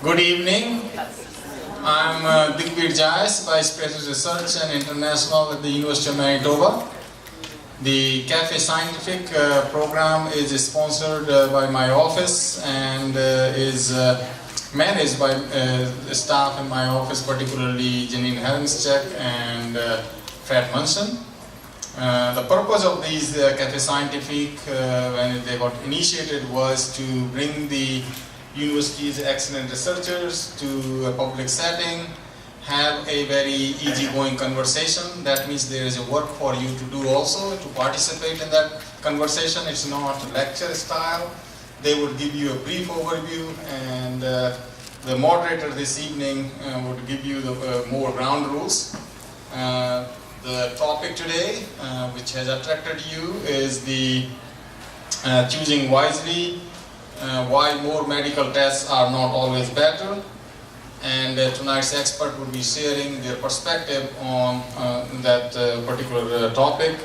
Good evening. I'm Digbir Jais, Vice President Research and International at the University of Manitoba. The Café Scientifique program is sponsored by my office and is managed by staff in my office, particularly Janine Hermschek and Fred Munson. The purpose of these Café Scientifique, when they got initiated, was to bring the university's excellent researchers to a public setting, have a very easygoing conversation. That means there is a work for you to do also, to participate in that conversation. It's not lecture style. They would give you a brief overview, and the moderator this evening would give you the more ground rules. The topic today, which has attracted you, is the Choosing Wisely, why more medical tests are not always better. And tonight's expert will be sharing their perspective on that particular topic.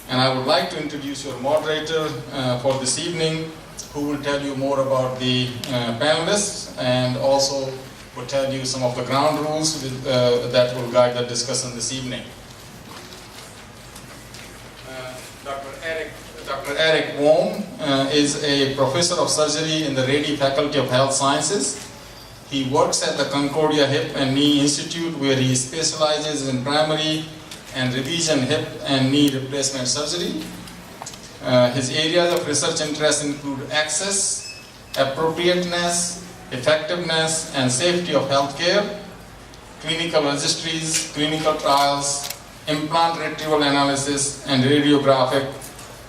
And I would like to introduce your moderator for this evening, who will tell you more about the panelists and also will tell you some of the ground rules that will guide the discussion this evening. Dr. Eric Wom is a professor of surgery in the Rady Faculty of Health Sciences. He works at the Concordia Hip and Knee Institute, where he specializes in primary and revision hip and knee replacement surgery. His areas of research interest include access, appropriateness, effectiveness, and safety of healthcare, clinical registries, clinical trials, implant retrieval analysis, and radiographic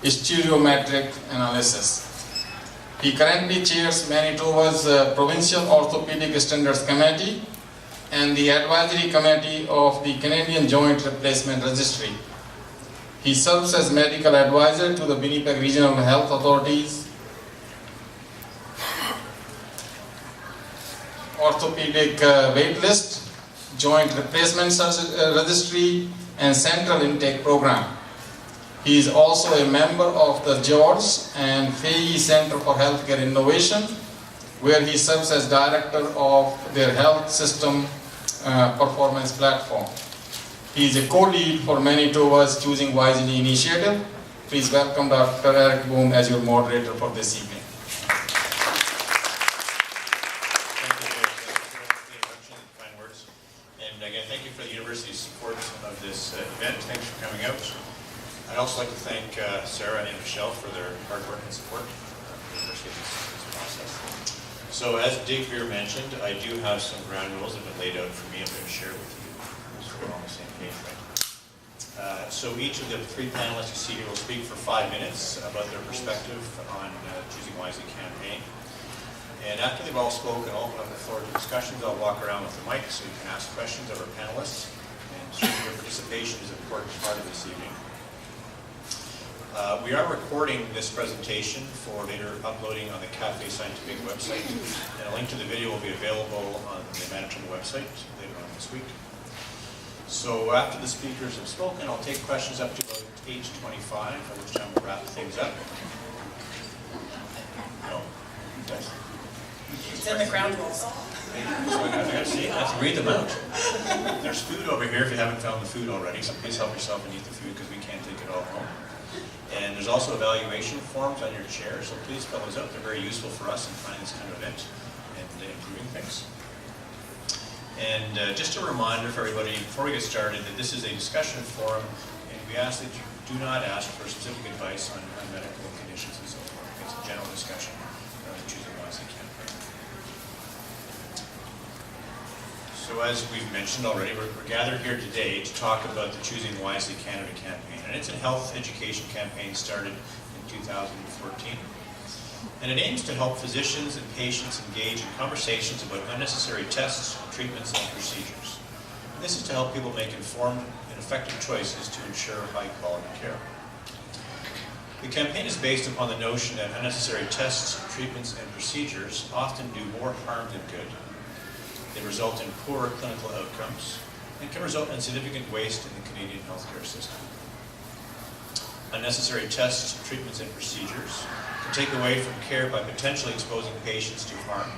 stereometric analysis. He currently chairs Manitoba's Provincial Orthopedic Standards Committee and the Advisory Committee of the Canadian Joint Replacement Registry. He serves as medical advisor to the Winnipeg Regional Health Authorities, Orthopedic Waitlist, Joint Replacement Registry, and Central Intake Program. He is also a member of the George and Fahey Center for Healthcare Innovation, where he serves as director of their health system performance platform. He is a co-lead for Manitoba's Choosing Wisely initiative. Please welcome Dr. Eric Wom as your moderator for this evening. Thank you for the introduction and kind words. And again, thank you for the university's support of this event. Thanks for coming out. I'd also like to thank Sarah and Michelle for their hard work and support of the university in this process. So as Digbir mentioned, I do have some ground rules that have been laid out for me. I'm going to share with you so we're on the same page, right? So each of the three panelists you see here will speak for 5 minutes about their perspective on Choosing Wisely campaign. And after they've all spoken, I'll open up the floor to discussions. I'll walk around with the mic so you can ask questions of our panelists. And certainly your participation is an important part of this evening. We are recording this presentation for later uploading on the Café Scientifique website, and a link to the video will be available on the Manitoba website later on this week. So after the speakers have spoken, I'll take questions up to about 8:25, at which time we'll wrap things up. No? Yes. It's in the ground rules. So I have to read them out. There's food over here if you haven't found the food already, so please help yourself and eat the food because we can't take it all home. And there's also evaluation forms on your chair, so please fill those out. They're very useful for us in planning this kind of event and improving things. And just a reminder for everybody, before we get started, that this is a discussion forum, and we ask that you do not ask for specific advice on medical conditions and so forth. It's a general discussion of the Choosing Wisely campaign. So as we've mentioned already, we're gathered here today to talk about the Choosing Wisely Canada campaign. And it's a health education campaign started in 2014. And it aims to help physicians and patients engage in conversations about unnecessary tests, treatments, and procedures. And this is to help people make informed and effective choices to ensure high quality care. The campaign is based upon the notion that unnecessary tests, treatments, and procedures often do more harm than good. They result in poorer clinical outcomes and can result in significant waste in the Canadian healthcare system. Unnecessary tests, treatments, and procedures can take away from care by potentially exposing patients to harm,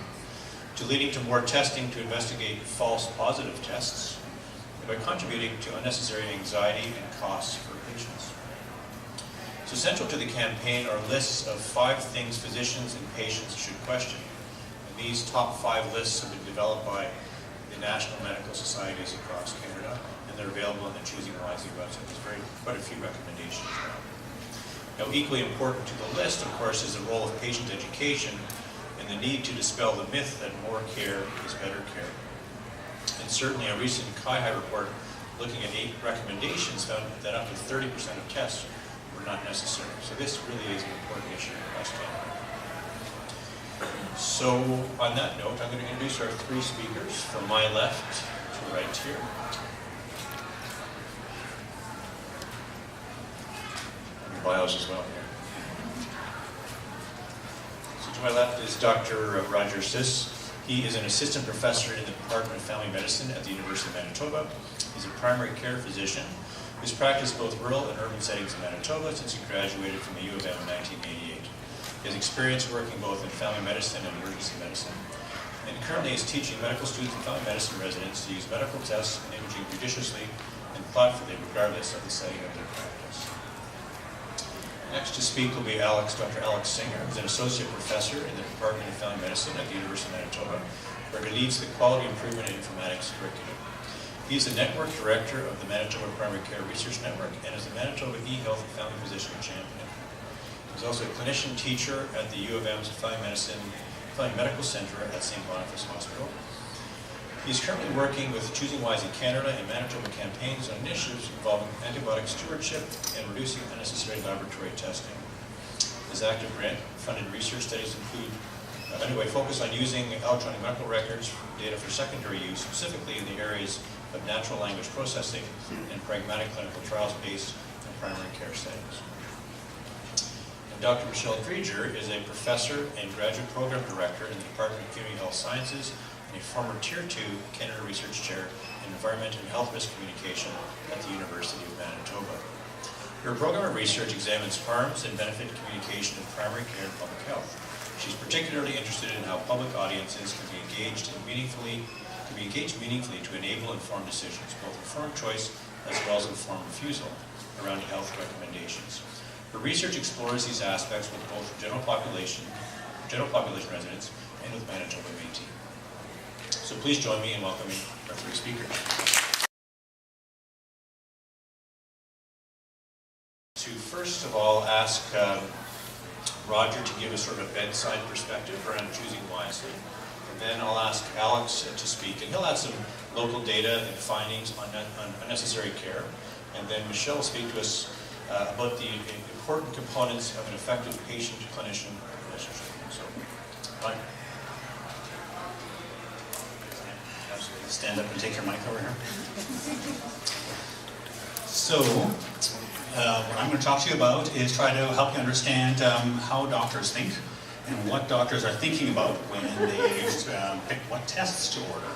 to leading to more testing to investigate false positive tests, and by contributing to unnecessary anxiety and costs for patients. So central to the campaign are lists of 5 things physicians and patients should question. And these top 5 lists have been developed by the national medical societies across Canada, and they're available on the Choosing Wisely website. There's quite a few recommendations now. Now, equally important to the list, of course, is the role of patient education and the need to dispel the myth that more care is better care. And certainly a recent CIHI report looking at 8 recommendations found that up to 30% of tests were not necessary. So this really is an important issue across Canada. So on that note, I'm going to introduce our 3 speakers from my left to right here. Your bios as well here. So to my left is Dr. Roger Süss. He is an assistant professor in the Department of Family Medicine at the University of Manitoba. He's a primary care physician who's practiced both rural and urban settings in Manitoba since he graduated from the U of M in 1988. He has experience working both in family medicine and emergency medicine, and currently is teaching medical students and family medicine residents to use medical tests and imaging judiciously and thoughtfully regardless of the setting of their practice. Next to speak will be Dr. Alex Singer, who's an associate professor in the Department of Family Medicine at the University of Manitoba, where he leads the Quality Improvement in Informatics curriculum. He is the Network Director of the Manitoba Primary Care Research Network and is the Manitoba eHealth Family Physician Champion. He's also a clinician teacher at the U of M's Family Medical Center at St. Boniface Hospital. He's currently working with Choosing Wisely Canada and Manitoba campaigns on initiatives involving antibiotic stewardship and reducing unnecessary laboratory testing. His active grant-funded research studies include focus on using electronic medical records data for secondary use, specifically in the areas of natural language processing and pragmatic clinical trials based in primary care settings. And Dr. Michelle Krieger is a professor and graduate program director in the Department of Community Health Sciences and a former Tier 2 Canada Research Chair in Environment and Health Risk Communication at the University of Manitoba. Her program of research examines harms and benefit communication in primary care and public health. She's particularly interested in how public audiences can be engaged meaningfully to enable informed decisions, both informed choice as well as informed refusal around health recommendations. Her research explores these aspects with both general population residents and with Manitoba Métis. So please join me in welcoming our 3 speakers. To first of all ask Roger to give us sort of a bedside perspective around Choosing Wisely. And then I'll ask Alex to speak, and he'll add some local data and findings on unnecessary care. And then Michelle will speak to us about the important components of an effective patient-clinician relationship. So, Roger. Absolutely. Stand up and take your mic over here. So, what I'm going to talk to you about is try to help you understand how doctors think and what doctors are thinking about when they pick what tests to order.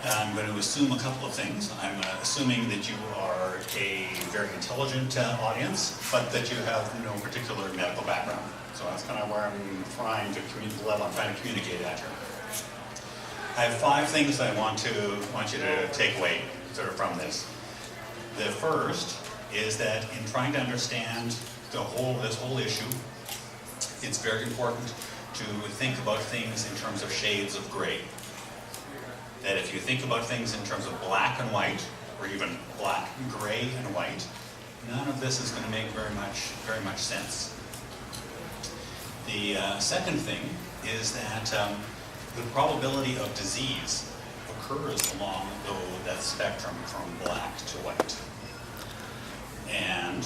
I'm going to assume a couple of things. I'm assuming that you are a very intelligent audience, but that you have no particular medical background. So that's kind of where I'm trying to communicate at you. I have 5 things I want you to take away sort of from this. The first is that in trying to understand this whole issue, it's very important to think about things in terms of shades of gray. That if you think about things in terms of black and white, or even black, gray, and white, none of this is going to make very much sense. The second thing is that the probability of disease occurs along that spectrum from black to white. And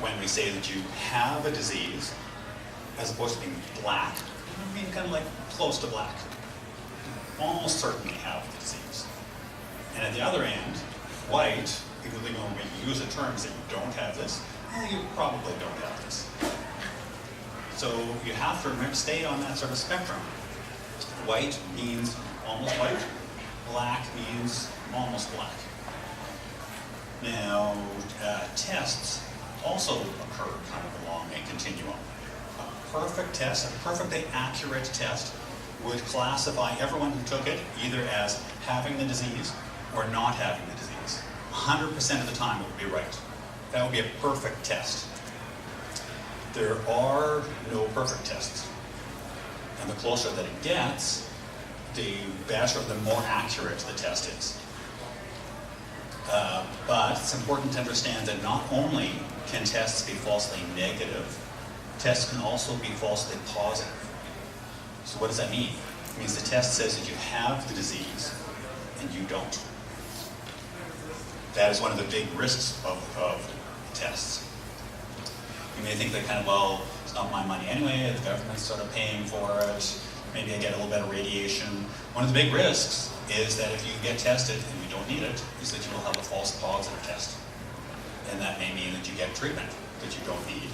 when we say that you have a disease, as opposed to being black, you mean kind of like close to black. You almost certainly have the disease. And at the other end, white, people think, when we use the terms that you don't have this, you probably don't have this. So you have to stay on that sort of spectrum. White means almost white, black means almost black. Now, tests also occur kind of along a continuum. A perfect test, a perfectly accurate test, would classify everyone who took it either as having the disease or not having the disease. 100% of the time it would be right. That would be a perfect test. There are no perfect tests. And the closer that it gets, the better, the more accurate the test is. But it's important to understand that not only can tests be falsely negative, tests can also be falsely positive. So what does that mean? It means the test says that you have the disease and you don't. That is one of the big risks of tests. You may think that kind of, well, it's not my money anyway, the government's sort of paying for it, maybe I get a little bit of radiation. One of the big risks is that if you get tested and you don't need it, is that you will have a false positive test. And that may mean that you get treatment that you don't need,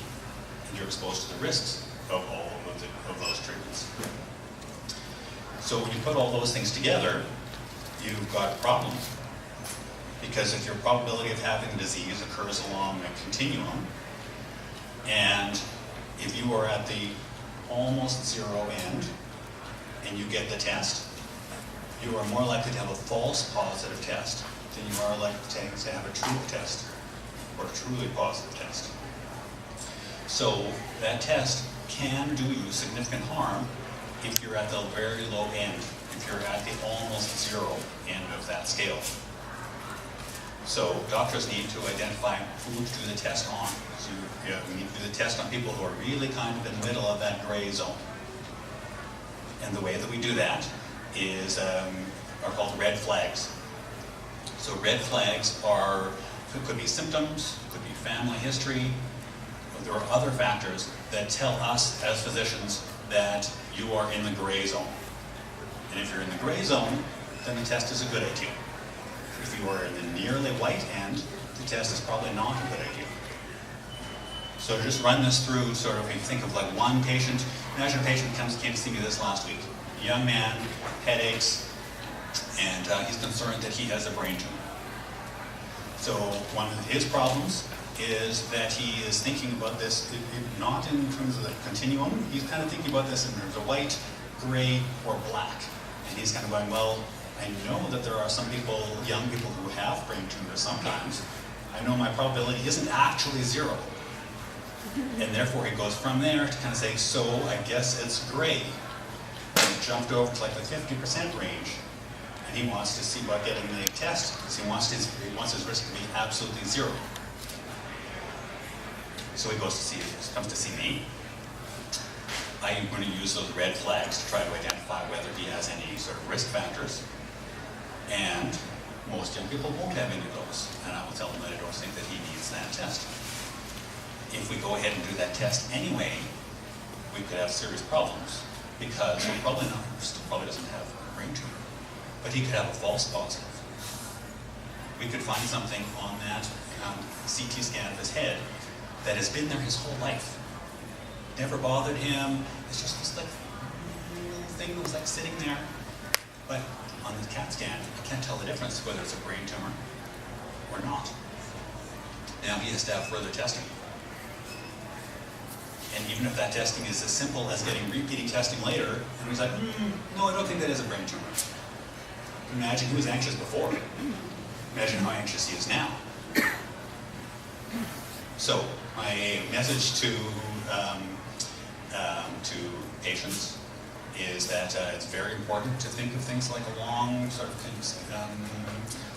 and you're exposed to the risks of all of those treatments. So when you put all those things together, you've got a problem. Because if your probability of having the disease occurs along a continuum, and if you are at the almost zero end and you get the test, you are more likely to have a false positive test than you are likely to have a true test or a truly positive test. So that test can do you significant harm if you're at the very low end, if you're at the almost zero end of that scale. So doctors need to identify who to do the test on. So we need to do the test on people who are really kind of in the middle of that gray zone. And the way that we do that is are called red flags. So red flags could be symptoms, could be family history, or there are other factors that tell us as physicians that you are in the gray zone. And if you're in the gray zone, then the test is a good idea. If you are in the nearly white end, the test is probably not a good idea. So to just run this through, sort of, if you think of like one patient, imagine a patient came to see me this last week. A young man, headaches, and he's concerned that he has a brain tumor. So one of his problems is that he is thinking about this, not in terms of the continuum, he's kind of thinking about this in terms of white, gray, or black. And he's kind of going, well, I know that there are some people, young people who have brain tumors sometimes. I know my probability isn't actually zero. And therefore he goes from there to kind of say, so I guess it's gray. And he jumped over to like the 50% range. And he wants to see about getting the test because he wants his risk to be absolutely zero. So he comes to see me. I'm going to use those red flags to try to identify whether he has any sort of risk factors. And most young people won't have any of those. And I will tell them that I don't think that he needs that test. If we go ahead and do that test anyway, we could have serious problems because he probably doesn't have a brain tumor, but he could have a false positive. We could find something on that CT scan of his head that has been there his whole life. Never bothered him. It's just this like thing that was like sitting there. But on the CAT scan, I can't tell the difference whether it's a brain tumor or not. Now he has to have further testing. And even if that testing is as simple as getting repeating testing later, and he's like, no, I don't think that is a brain tumor. Imagine he was anxious before. Imagine how anxious he is now. So my message to patients is that it's very important to think of things like a long sort of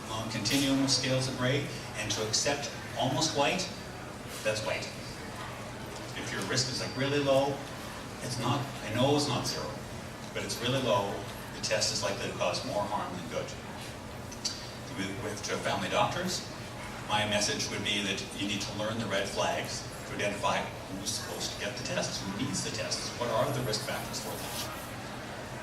long continuum of scales of gray, and to accept almost white, that's white. If your risk is like really low, it's not, I know it's not zero, but it's really low, the test is likely to cause more harm than good. To family doctors, my message would be that you need to learn the red flags to identify who's supposed to get the tests, who needs the tests, what are the risk factors for them.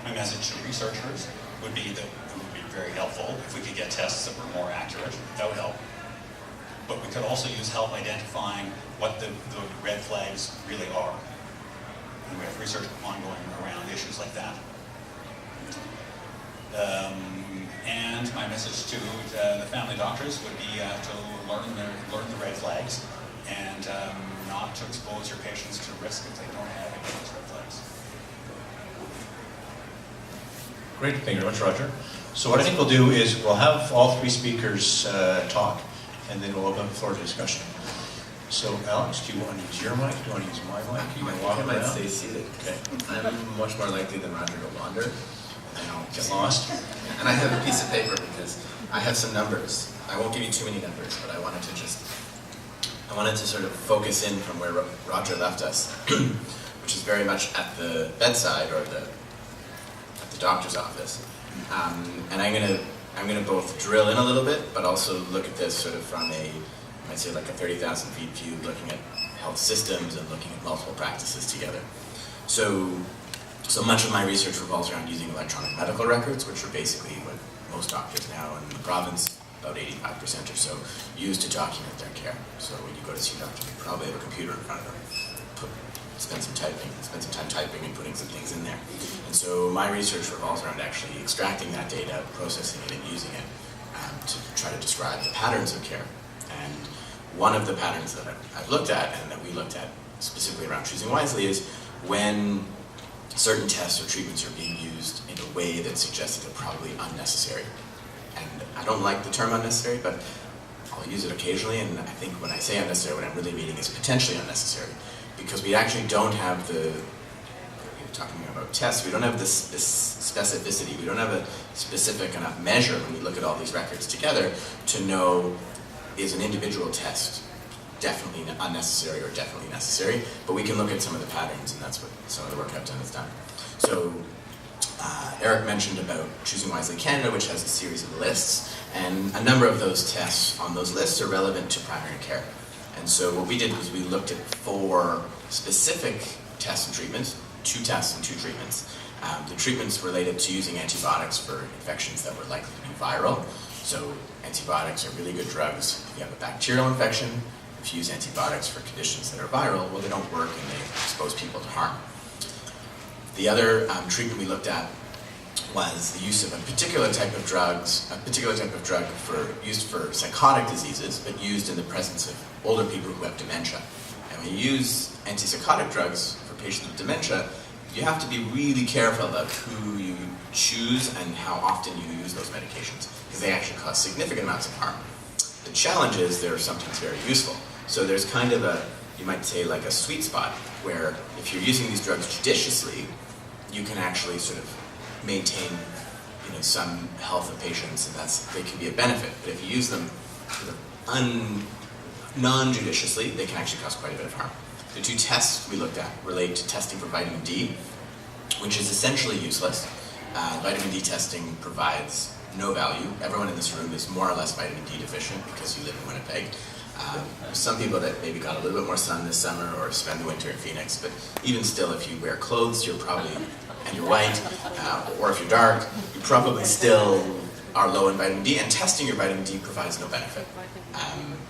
My message to researchers would be that it would be very helpful if we could get tests that were more accurate. That would help. But we could also use help identifying what the red flags really are. And we have research ongoing around issues like that. And my message to the family doctors would be to learn the red flags and not to expose your patients to risk if they don't have any of those red flags. Great, thank you very much, Roger. So what I think we'll do is we'll have all three speakers talk, and then we'll open up the floor to discussion. So Alex, do you want to use your mic? Do you want to use my mic? You can walk I might around. stay seated. Okay. I'm much more likely than Roger to wander. And I'll Get lost. And I have a piece of paper because I have some numbers. I won't give you too many numbers, but I wanted to sort of focus in from where Roger left us, which is very much at the bedside or at the doctor's office. And I'm gonna both drill in a little bit, but also look at this sort of from I'd say like a 30,000 feet view, looking at health systems and looking at multiple practices together. So much of my research revolves around using electronic medical records, which are basically what most doctors now in the province, about 85% or so, use to document their care. So when you go to see a doctor, you probably have a computer in front of them. Spend some time typing and putting some things in there. And so my research revolves around actually extracting that data, processing it, and using it to try to describe the patterns of care. And one of the patterns that I've looked at, and that we looked at specifically around Choosing Wisely, is when certain tests or treatments are being used in a way that suggests that they're probably unnecessary. And I don't like the term unnecessary, but I'll use it occasionally, and I think when I say unnecessary, what I'm really meaning is potentially unnecessary. Because we actually don't have talking about tests, we don't have this specificity, we don't have a specific enough measure when we look at all these records together to know, is an individual test definitely unnecessary or definitely necessary, but we can look at some of the patterns, and that's what some of the work I've done has done. So Eric mentioned about Choosing Wisely Canada, which has a series of lists, and a number of those tests on those lists are relevant to primary care. And so what we did was we looked at 4 specific tests and treatments, 2 tests and 2 treatments. The treatments related to using antibiotics for infections that were likely to be viral. So antibiotics are really good drugs if you have a bacterial infection. If you use antibiotics for conditions that are viral, well, they don't work and they expose people to harm. The other treatment we looked at was the use of a particular type of drug used for psychotic diseases, but used in the presence of older people who have dementia. And when you use antipsychotic drugs for patients with dementia, you have to be really careful about who you choose and how often you use those medications, because they actually cause significant amounts of harm. The challenge is they're sometimes very useful. So there's kind of you might say like a sweet spot, where if you're using these drugs judiciously, you can actually sort of maintain some health of patients, and they can be a benefit. But if you use them sort of non-judiciously, they can actually cause quite a bit of harm. The 2 tests we looked at relate to testing for vitamin D, which is essentially useless. Vitamin D testing provides no value. Everyone in this room is more or less vitamin D deficient because you live in Winnipeg. Some people that maybe got a little bit more sun this summer or spend the winter in Phoenix, but even still, if you wear clothes, you're probably, and you're white, or if you're dark, you probably still are low in vitamin D, and testing your vitamin D provides no benefit.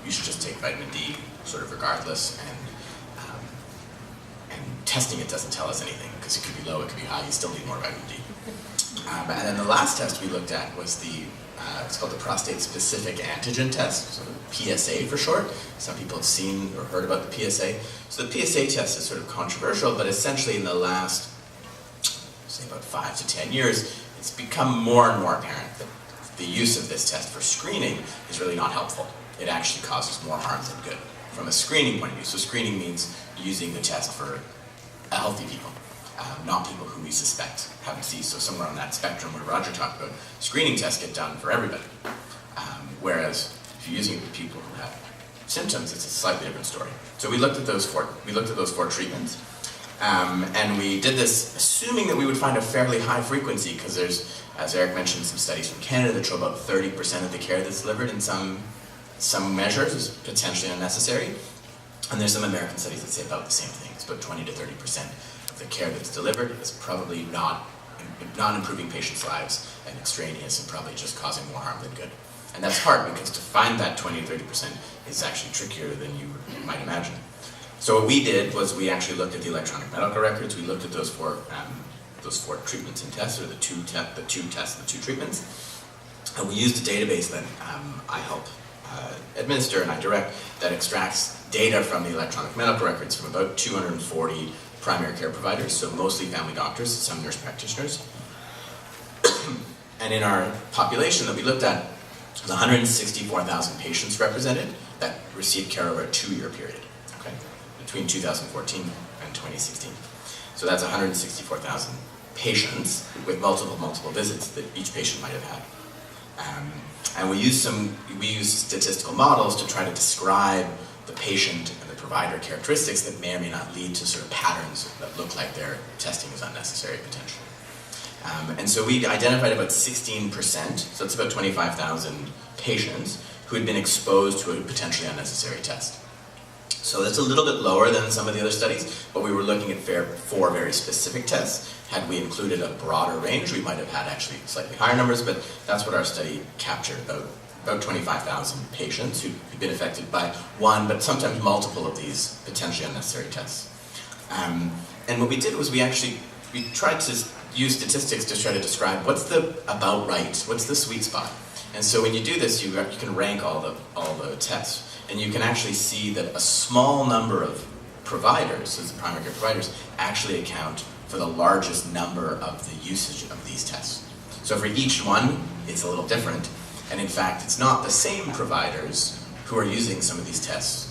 You should just take vitamin D sort of regardless, and testing it doesn't tell us anything, because it could be low, it could be high, you still need more vitamin D. And then the last test we looked at was it's called the prostate-specific antigen test, so PSA for short. Some people have seen or heard about the PSA. So the PSA test is sort of controversial, but essentially in the last, say about 5 to 10 years, it's become more and more apparent that the use of this test for screening is really not helpful. It actually causes more harm than good from a screening point of view. So screening means using the test for healthy people, not people who we suspect have disease. So somewhere on that spectrum where Roger talked about, screening tests get done for everybody. Whereas if you're using it for people who have symptoms, it's a slightly different story. So we looked at those 4 treatments. And we did this assuming that we would find a fairly high frequency, because there's, as Eric mentioned, some studies from Canada that show about 30% of the care that's delivered in some measures is potentially unnecessary. And there's some American studies that say about the same thing. It's about 20 to 30% of the care that's delivered is probably not improving patients' lives and extraneous and probably just causing more harm than good. And that's hard, because to find that 20 to 30% is actually trickier than you might imagine. So what we did was we actually looked at the electronic medical records. We looked at those four treatments and tests, or the two tests and the 2 treatments. And we used a database that I help administer and I direct, that extracts data from the electronic medical records from about 240 primary care providers, so mostly family doctors, some nurse practitioners. And in our population that we looked at, there's 164,000 patients represented that received care over a 2-year period, okay, between 2014 and 2016. So that's 164,000 patients with multiple visits that each patient might have had. And we use statistical models to try to describe the patient and the provider characteristics that may or may not lead to sort of patterns that look like their testing is unnecessary potentially. And so we identified about 16%, so it's about 25,000 patients who had been exposed to a potentially unnecessary test. So that's a little bit lower than some of the other studies, but we were looking at 4 very specific tests. Had we included a broader range, we might have had actually slightly higher numbers, but that's what our study captured, about 25,000 patients who'd been affected by one, but sometimes multiple of these potentially unnecessary tests. And what we did was we tried to use statistics to try to describe what's the about right, what's the sweet spot. And so when you do this, you can rank all the tests. And you can actually see that a small number of providers, as the primary care providers, actually account for the largest number of the usage of these tests. So for each one, it's a little different. And in fact, it's not the same providers who are using some of these tests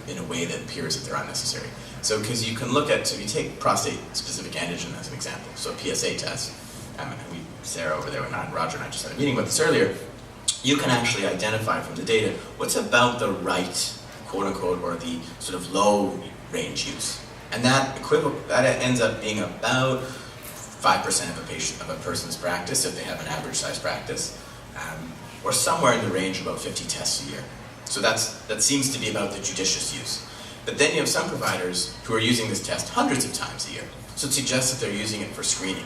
in a way that appears that they're unnecessary. So because you can look at, so if you take prostate-specific antigen as an example, so a PSA test, Sarah over there and Roger and I just had a meeting about this earlier, you can actually identify from the data what's about the right, quote-unquote, or the sort of low-range use. And that ends up being about 5% of a person's practice, if they have an average-sized practice, or somewhere in the range of about 50 tests a year. So that seems to be about the judicious use. But then you have some providers who are using this test hundreds of times a year. So it suggests that they're using it for screening.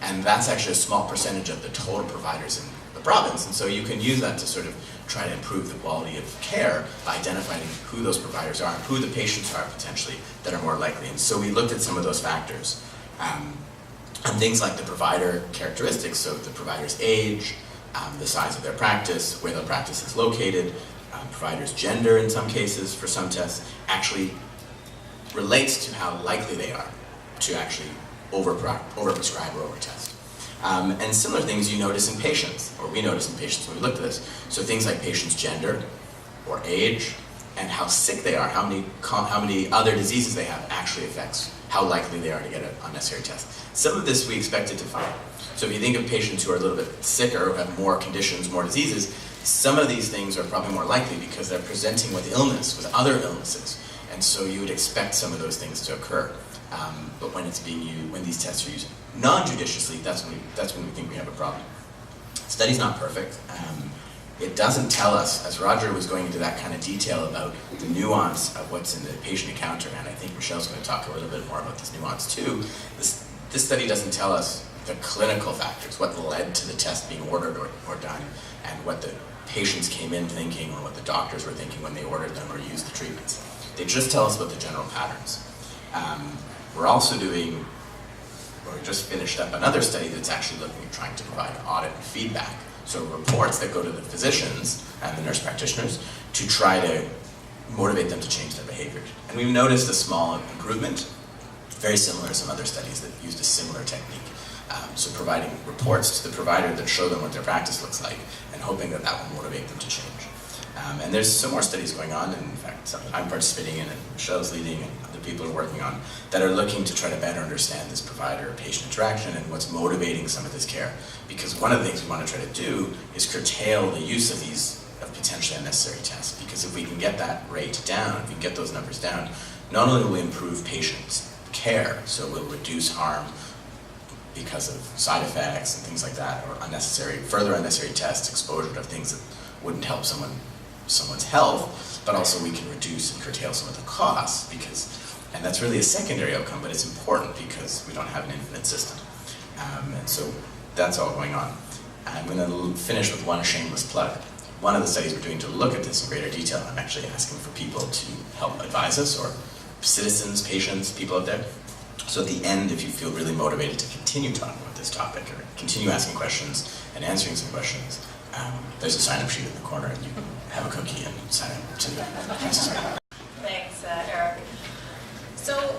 And that's actually a small percentage of the total providers in the province. And so you can use that to sort of try to improve the quality of care by identifying who those providers are and who the patients are potentially that are more likely. And so we looked at some of those factors. And things like the provider characteristics, so the provider's age, the size of their practice, where the practice is located, provider's gender in some cases for some tests, actually relates to how likely they are to actually overprescribe or overtest. And similar things you notice in patients, or we notice in patients when we looked at this. So things like patient's gender or age and how sick they are, how many other diseases they have actually affects how likely they are to get an unnecessary test. Some of this we expected to find. So if you think of patients who are a little bit sicker, who have more conditions, more diseases, some of these things are probably more likely because they're presenting with illness, with other illnesses. And so you would expect some of those things to occur. But when it's being used, when these tests are used non-judiciously, that's when we think we have a problem. The study's not perfect. It doesn't tell us, as Roger was going into that kind of detail about the nuance of what's in the patient encounter, and I think Michelle's going to talk a little bit more about this nuance too. This study doesn't tell us the clinical factors, what led to the test being ordered or done, and what the patients came in thinking or what the doctors were thinking when they ordered them or used the treatments. They just tell us about the general patterns. We're also we just finished up another study that's actually looking at trying to provide audit and feedback. So reports that go to the physicians and the nurse practitioners to try to motivate them to change their behaviors. And we've noticed a small improvement, very similar to some other studies that used a similar technique. So providing reports to the provider that show them what their practice looks like and hoping that that will motivate them to change. And there's some more studies going on, and in fact some that I'm participating in and Michelle's leading and other people are working on, that are looking to try to better understand this provider-patient interaction and what's motivating some of this care. Because one of the things we want to try to do is curtail the use of these potentially unnecessary tests. Because if we can get that rate down, if we can get those numbers down, not only will we improve patient care, so we'll reduce harm because of side effects and things like that, or further unnecessary tests, exposure to things that wouldn't help someone's health, but also we can reduce and curtail some of the costs, and that's really a secondary outcome, but it's important because we don't have an infinite system. And so that's all going on. I'm going to finish with one shameless plug. One of the studies we're doing to look at this in greater detail, I'm actually asking for people to help advise us, or citizens, patients, people out there. So at the end, if you feel really motivated to continue talking about this topic, or continue asking questions and answering some questions, there's a sign-up sheet in the corner, and you can have a cookie and sign up to participate. Thanks, Eric. So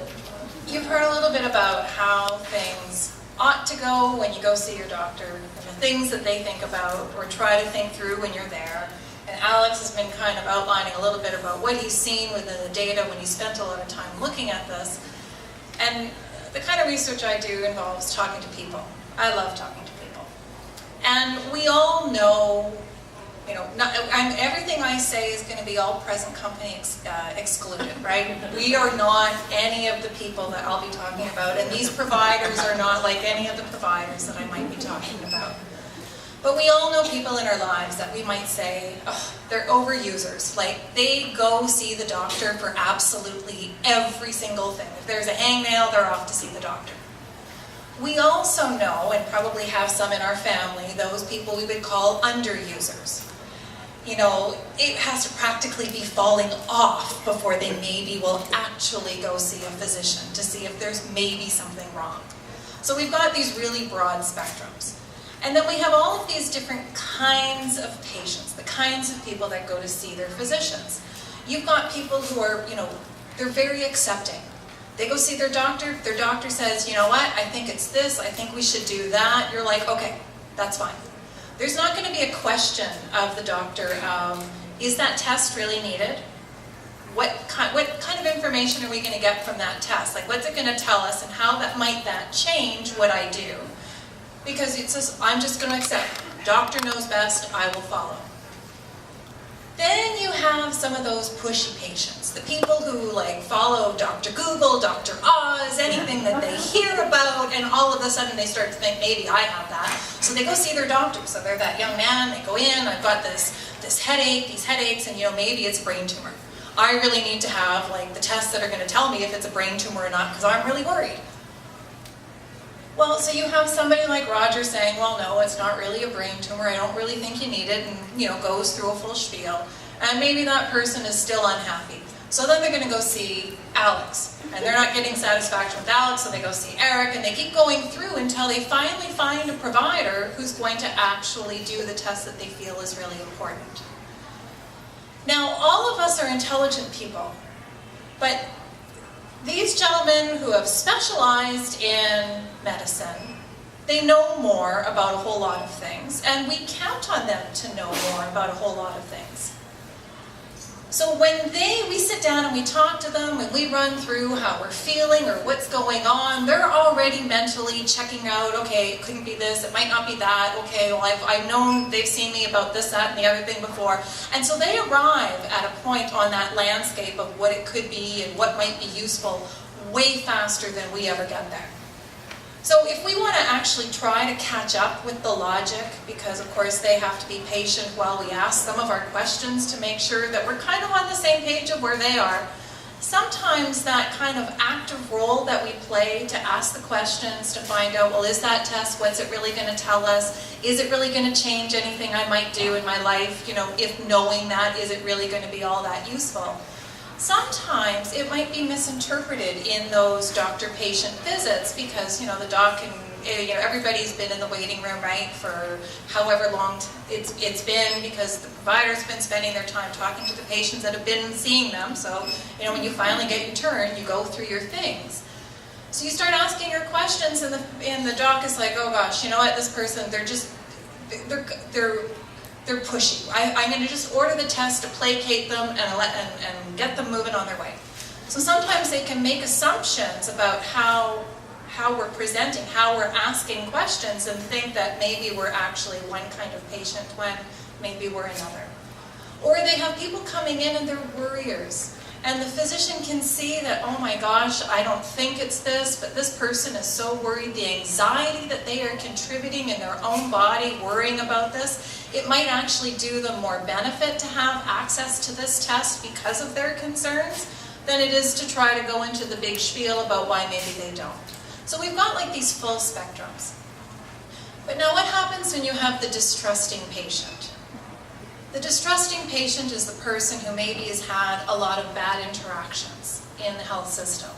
you've heard a little bit about how things ought to go when you go see your doctor, and the things that they think about or try to think through when you're there. And Alex has been kind of outlining a little bit about what he's seen within the data when he spent a lot of time looking at this. And the kind of research I do involves talking to people. I love talking to people. And we all know, everything I say is going to be all present company excluded, right? We are not any of the people that I'll be talking about, and these providers are not like any of the providers that I might be talking about. But we all know people in our lives that we might say, oh, they're overusers. Like, they go see the doctor for absolutely every single thing. If there's a hangnail, they're off to see the doctor. We also know, and probably have some in our family, those people we would call underusers. It has to practically be falling off before they maybe will actually go see a physician to see if there's maybe something wrong. So we've got these really broad spectrums. And then we have all of these different kinds of patients, the kinds of people that go to see their physicians. You've got people who are, they're very accepting. They go see their doctor says, you know what, I think it's this, I think we should do that. You're like, okay, that's fine. There's not going to be a question of the doctor, is that test really needed? What kind of information are we going to get from that test? Like, what's it going to tell us, and how might that change what I do? Because it says, I'm just going to accept, doctor knows best, I will follow. Then you have some of those pushy patients, the people who follow Dr. Google, Dr. Oz, anything that they hear about, and all of a sudden they start to think, maybe I have that. So they go see their doctor. So they're that young man, they go in, I've got this headache, these headaches, and maybe it's a brain tumor. I really need to have the tests that are going to tell me if it's a brain tumor or not, because I'm really worried. Well, so you have somebody like Roger saying, well, no, it's not really a brain tumor, I don't really think you need it, and goes through a full spiel. And maybe that person is still unhappy. So then they're going to go see Alex. And they're not getting satisfaction with Alex, so they go see Eric, and they keep going through until they finally find a provider who's going to actually do the test that they feel is really important. Now, all of us are intelligent people, but these gentlemen who have specialized in medicine, they know more about a whole lot of things, and we count on them to know more about a whole lot of things. So when we sit down and we talk to them, and we run through how we're feeling or what's going on, they're already mentally checking out, okay, it couldn't be this, it might not be that, okay, well, I've known, they've seen me about this, that, and the other thing before. And so they arrive at a point on that landscape of what it could be and what might be useful way faster than we ever get there. So if we want to actually try to catch up with the logic, because of course they have to be patient while we ask some of our questions to make sure that we're kind of on the same page of where they are, sometimes that kind of active role that we play to ask the questions to find out, well, is that test, what's it really going to tell us? Is it really going to change anything I might do in my life? If knowing that, is it really going to be all that useful? Sometimes it might be misinterpreted in those doctor-patient visits because, the doc can, everybody's been in the waiting room, right, for however long it's been, because the provider's been spending their time talking to the patients that have been seeing them. So, when you finally get your turn, you go through your things. So you start asking your questions, and the doc is like, oh gosh, you know what, this person, they're pushy. I'm going to just order the test to placate them and get them moving on their way. So sometimes they can make assumptions about how we're presenting, how we're asking questions, and think that maybe we're actually one kind of patient when maybe we're another. Or they have people coming in and they're worriers. And the physician can see that, oh my gosh, I don't think it's this, but this person is so worried. The anxiety that they are contributing in their own body, worrying about this, it might actually do them more benefit to have access to this test because of their concerns than it is to try to go into the big spiel about why maybe they don't. So we've got these full spectrums. But now what happens when you have the distrusting patient? The distrusting patient is the person who maybe has had a lot of bad interactions in the health system.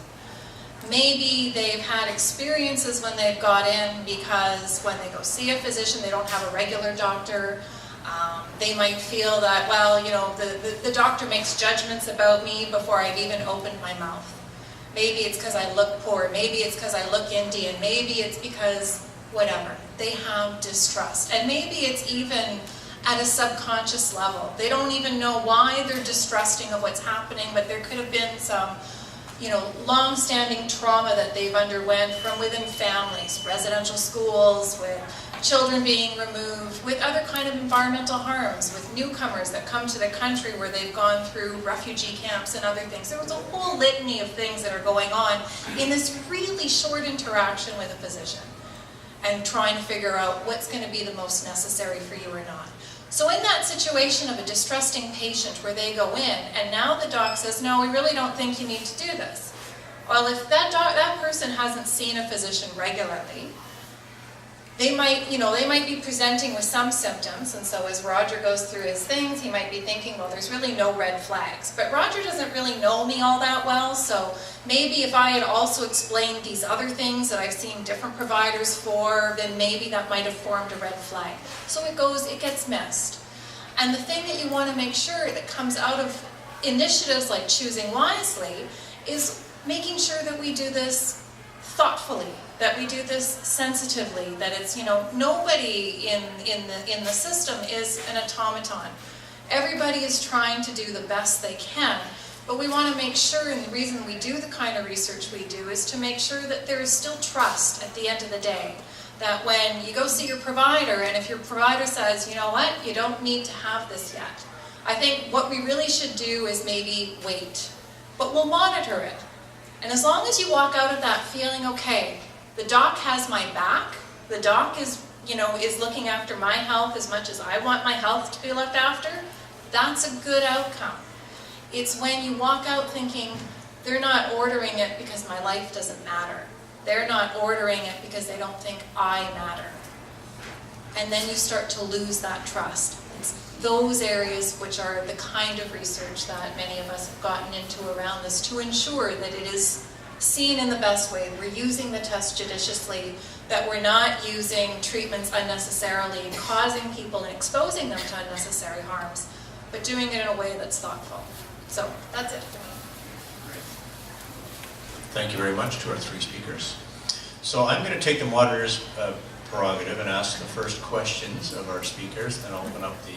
Maybe they've had experiences when they've got in because when they go see a physician, they don't have a regular doctor. They might feel that, well, the doctor makes judgments about me before I've even opened my mouth. Maybe it's because I look poor. Maybe it's because I look Indian. Maybe it's because whatever. They have distrust. And maybe it's even at a subconscious level. They don't even know why they're distrusting of what's happening, but there could have been some, you know, long-standing trauma that they've underwent from within families, residential schools, with children being removed, with other kind of environmental harms, with newcomers that come to the country where they've gone through refugee camps and other things. There was a whole litany of things that are going on in this really short interaction with a physician and trying to figure out what's going to be the most necessary for you or not. So in that situation of a distrusting patient where they go in, and now the doc says, no, we really don't think you need to do this. Well, if that person hasn't seen a physician regularly, they might be presenting with some symptoms, and so as Roger goes through his things, he might be thinking, well, there's really no red flags. But Roger doesn't really know me all that well, so maybe if I had also explained these other things that I've seen different providers for, then maybe that might have formed a red flag. So it gets missed. And the thing that you want to make sure that comes out of initiatives like Choosing Wisely is making sure that we do this thoughtfully, that we do this sensitively, that it's, you know, nobody in the system is an automaton. Everybody is trying to do the best they can, but we want to make sure, and the reason we do the kind of research we do is to make sure that there is still trust at the end of the day. That when you go see your provider, and if your provider says, you know what, you don't need to have this yet, I think what we really should do is maybe wait, but we'll monitor it. And as long as you walk out of that feeling, okay, the doc has my back, the doc is looking after my health as much as I want my health to be looked after, that's a good outcome. It's when you walk out thinking, they're not ordering it because my life doesn't matter. They're not ordering it because they don't think I matter. And then you start to lose that trust. It's those areas which are the kind of research that many of us have gotten into around this to ensure that it is seen in the best way. We're using the test judiciously, that we're not using treatments unnecessarily, causing people and exposing them to unnecessary harms, but doing it in a way that's thoughtful. So that's it for me. Thank you very much to our three speakers. So I'm going to take the moderator's prerogative and ask the first questions of our speakers, then I'll open up the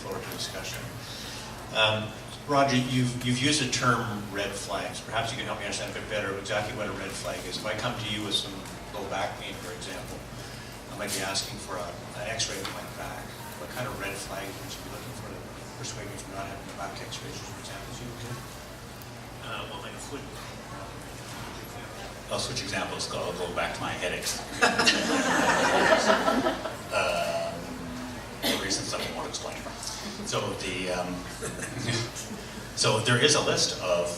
floor to discussion. Roger, you've used the term red flags. Perhaps you can help me understand a bit better exactly what a red flag is. If I come to you with some low back pain, for example, I might be asking for an x-ray of my back. What kind of red flag would you be looking for to persuade me from not having a back x-ray, for example, as you would do? Well, like a foot. I'll switch examples. I'll go back to my headaches. For reasons I won't explain. So there is a list of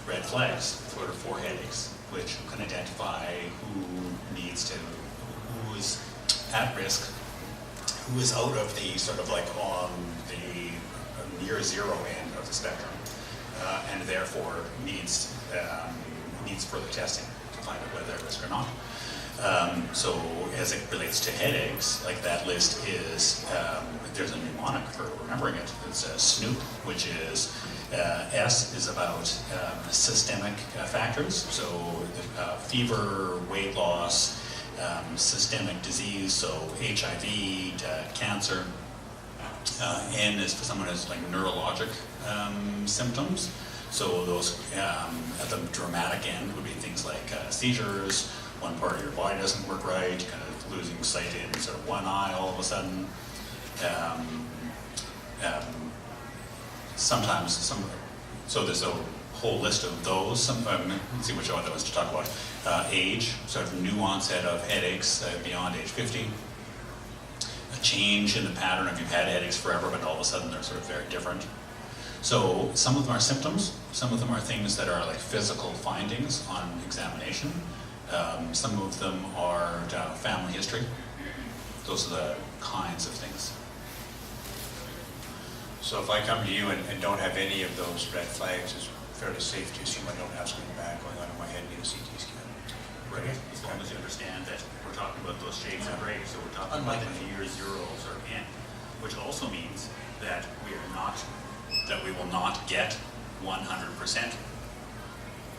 red flags for headaches, which can identify who is at risk, who is out of the sort of like on the near zero end of the spectrum, and therefore needs further testing to find out whether they're at risk or not. So as it relates to headaches, like that list is, there's a mnemonic for remembering it. It's SNOOP, which is, S is about systemic factors, so fever, weight loss, systemic disease, so HIV, cancer. N is for someone who has like neurologic symptoms. So those at the dramatic end would be things like seizures, one part of your body doesn't work right, kind of losing sight in sort of one eye all of a sudden. Sometimes so there's a whole list of those. Let's see which other ones to talk about. Age, sort of new onset of headaches beyond age 50. A change in the pattern of you've had headaches forever, but all of a sudden they're sort of very different. So some of them are symptoms, some of them are things that are like physical findings on examination. Some of them are family history. Those are the kinds of things. So if I come to you and don't have any of those red flags, it's fairly safe to assume I don't have something bad going on in my head and need a CT scan. Right. As long as you understand that we're talking about those shades of gray, so we're talking about the near zeros or N, which also means that we will not get 100%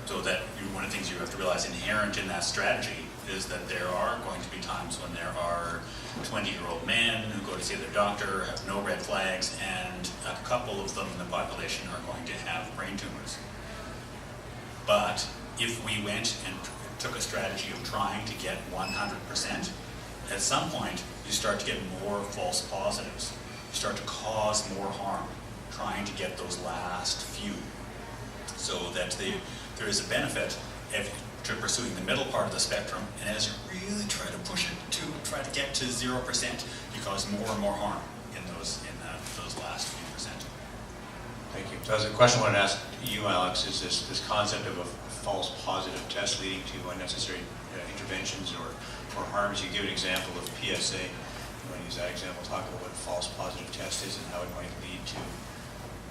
So that one of the things you have to realize inherent in that strategy is that there are going to be times when there are 20-year-old men who go to see their doctor, have no red flags, and a couple of them in the population are going to have brain tumors. But if we went and took a strategy of trying to get 100%, at some point you start to get more false positives. You start to cause more harm trying to get those last few. So that there is a benefit to pursuing the middle part of the spectrum, and as you really try to push it to try to get to 0%, you cause more and more harm in those last few percent. Thank you. So as a question I wanted to ask you, Alex, is this concept of a false positive test leading to unnecessary interventions or harms. You give an example of PSA. You want to use that example, talk about what a false positive test is and how it might lead to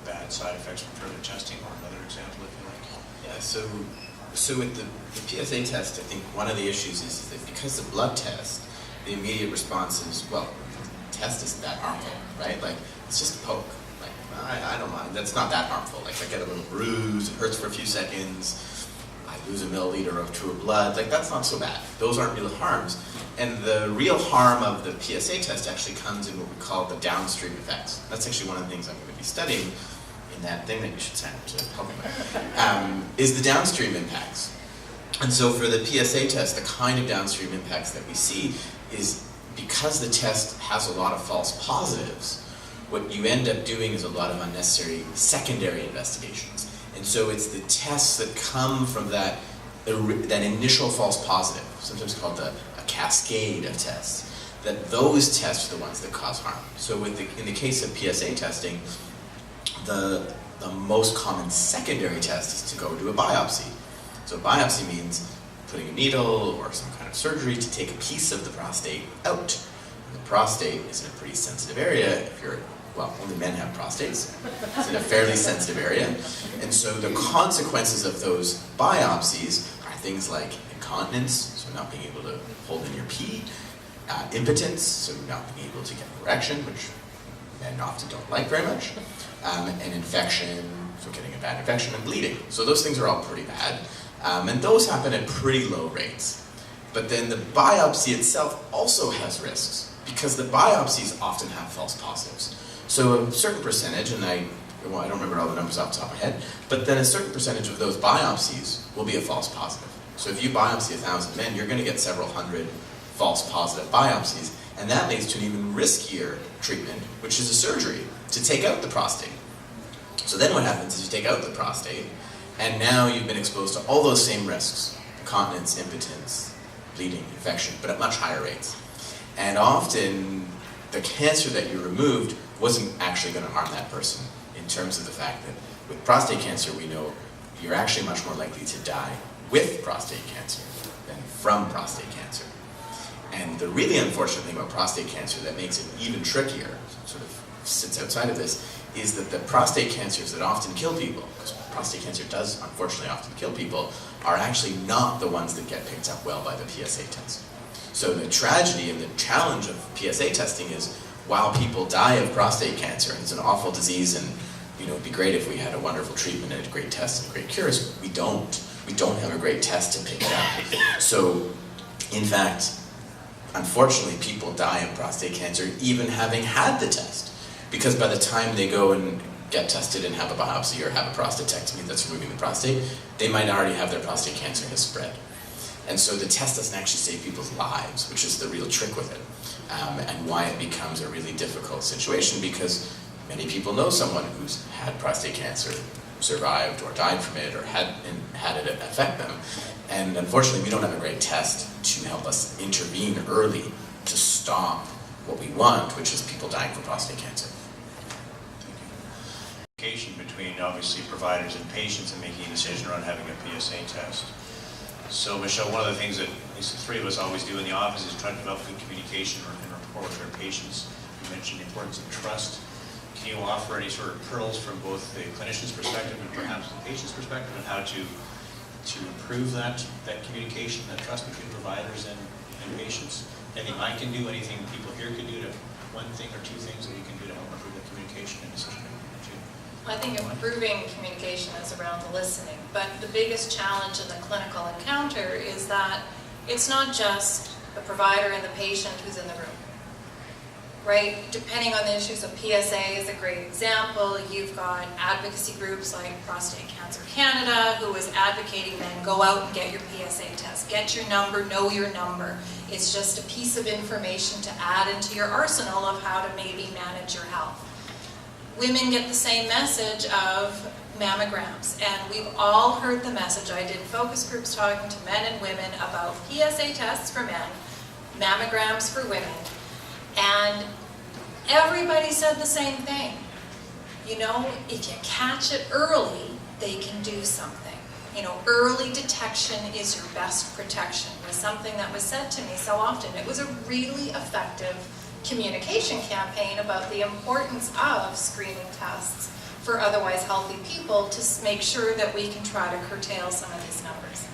bad side effects from further testing, or another example if you like. Yeah, so with the PSA test, I think one of the issues is that because the blood test, the immediate response is, well, the test isn't that harmful, right? Like, it's just a poke. Like, I don't mind. That's not that harmful. Like, I get a little bruise, it hurts for a few seconds, I lose a milliliter of true blood. Like, that's not so bad. Those aren't real harms. And the real harm of the PSA test actually comes in what we call the downstream effects. That's actually one of the things I'm going to be studying in that thing that you should sign up to help me with, is the downstream impacts. And so for the PSA test, the kind of downstream impacts that we see is because the test has a lot of false positives, what you end up doing is a lot of unnecessary secondary investigations. And so it's the tests that come from that initial false positive, sometimes called a cascade of tests, that those tests are the ones that cause harm. So in the case of PSA testing, the most common secondary test is to go do a biopsy. So a biopsy means putting a needle or some kind of surgery to take a piece of the prostate out. And the prostate is in a pretty sensitive area. Only men have prostates. It's in a fairly sensitive area. And so the consequences of those biopsies are things like incontinence, so not being able to hold in your pee, impotence, so not being able to get an erection, which men often don't like very much, and infection, so getting a bad infection, and bleeding. So those things are all pretty bad. And those happen at pretty low rates. But then the biopsy itself also has risks, because the biopsies often have false positives. So a certain percentage, and I don't remember all the numbers off the top of my head, but then a certain percentage of those biopsies will be a false positive. So if you biopsy 1,000 men, you're going to get several hundred false positive biopsies, and that leads to an even riskier treatment, which is a surgery to take out the prostate. So then what happens is you take out the prostate, and now you've been exposed to all those same risks: incontinence, impotence, bleeding, infection, but at much higher rates. And often, the cancer that you removed wasn't actually going to harm that person, in terms of the fact that with prostate cancer, we know you're actually much more likely to die with prostate cancer than from prostate cancer. And the really unfortunate thing about prostate cancer that makes it even trickier, sort of sits outside of this, is that the prostate cancers that often kill people, because prostate cancer does unfortunately often kill people, are actually not the ones that get picked up well by the PSA test. So the tragedy and the challenge of PSA testing is, while people die of prostate cancer, and it's an awful disease, and it'd be great if we had a wonderful treatment and a great test and great cures, we don't. We don't have a great test to pick it up. So, in fact, unfortunately, people die of prostate cancer even having had the test, because by the time they go and get tested and have a biopsy or have a prostatectomy that's removing the prostate, they might already have their prostate cancer has spread. And so the test doesn't actually save people's lives, which is the real trick with it, and why it becomes a really difficult situation, because many people know someone who's had prostate cancer, survived or died from it, or had it affect them. And unfortunately, we don't have a great test to help us intervene early to stop what we want, which is people dying from prostate cancer. Communication between, obviously, providers and patients and making a decision around having a PSA test. So, Michelle, one of the things that at least the three of us always do in the office is try to develop good communication and rapport with our patients. You mentioned the importance of trust. Can you offer any sort of pearls from both the clinician's perspective and perhaps the patient's perspective on how to improve that communication, that trust between providers and patients? Anything I can do, anything people here can do, one thing or two things that we can do to help improve the communication and decision making? I think improving communication is around the listening, but the biggest challenge in the clinical encounter is that it's not just the provider and the patient who's in the room, right? Depending on the issues of PSA is a great example. You've got advocacy groups like Prostate Cancer Canada who is advocating then go out and get your PSA test. Get your number, know your number. It's just a piece of information to add into your arsenal of how to maybe manage your health. Women get the same message of mammograms, and we've all heard the message. I did focus groups talking to men and women about PSA tests for men, mammograms for women, and everybody said the same thing. You know, if you catch it early, they can do something. You know, early detection is your best protection was something that was said to me so often. It was a really effective communication campaign about the importance of screening tests for otherwise healthy people to make sure that we can try to curtail some of these numbers.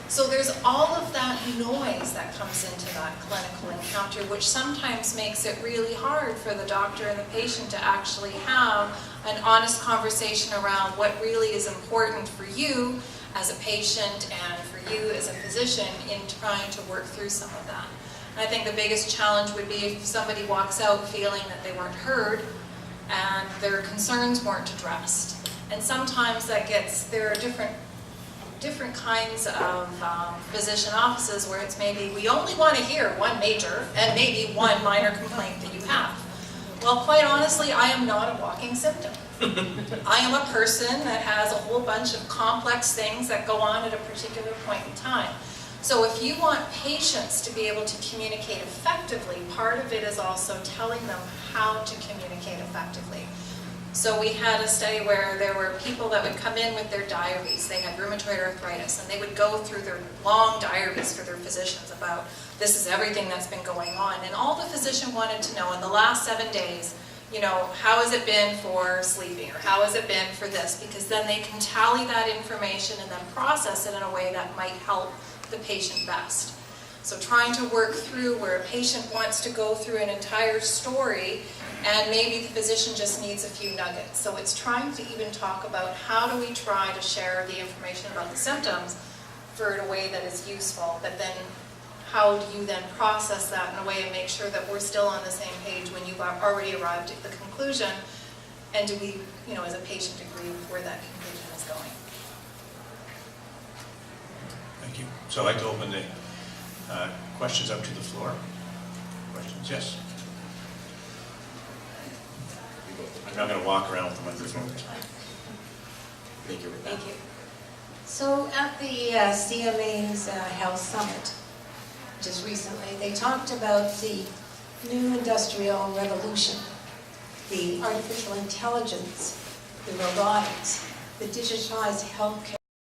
So there's all of that noise that comes into that clinical encounter, which sometimes makes it really hard for the doctor and the patient to actually have an honest conversation around what really is important for you as a patient and for you as a physician in trying to work through some of that. I think the biggest challenge would be if somebody walks out feeling that they weren't heard and their concerns weren't addressed. And sometimes that there are different kinds of physician offices where it's maybe we only want to hear one major and maybe one minor complaint that you have. Well, quite honestly, I am not a walking symptom. I am a person that has a whole bunch of complex things that go on at a particular point in time. So if you want patients to be able to communicate effectively, part of it is also telling them how to communicate effectively. So we had a study where there were people that would come in with their diaries. They had rheumatoid arthritis, and they would go through their long diaries for their physicians about this is everything that's been going on. And all the physician wanted to know in the last 7 days, you know, how has it been for sleeping, or how has it been for this? Because then they can tally that information and then process it in a way that might help the patient best. So trying to work through where a patient wants to go through an entire story and maybe the physician just needs a few nuggets. So it's trying to even talk about how do we try to share the information about the symptoms for in a way that is useful, but then how do you then process that in a way and make sure that we're still on the same page when you've already arrived at the conclusion, and do we, you know, as a patient agree with where that conclusion is going. Thank you. So I'd like to open the questions up to the floor. Questions? Yes. I'm not going to walk around with the microphone. Thank you. Thank you. So at the CMA's Health Summit, just recently, they talked about the new industrial revolution, the artificial intelligence, the robotics, the digitalized healthcare.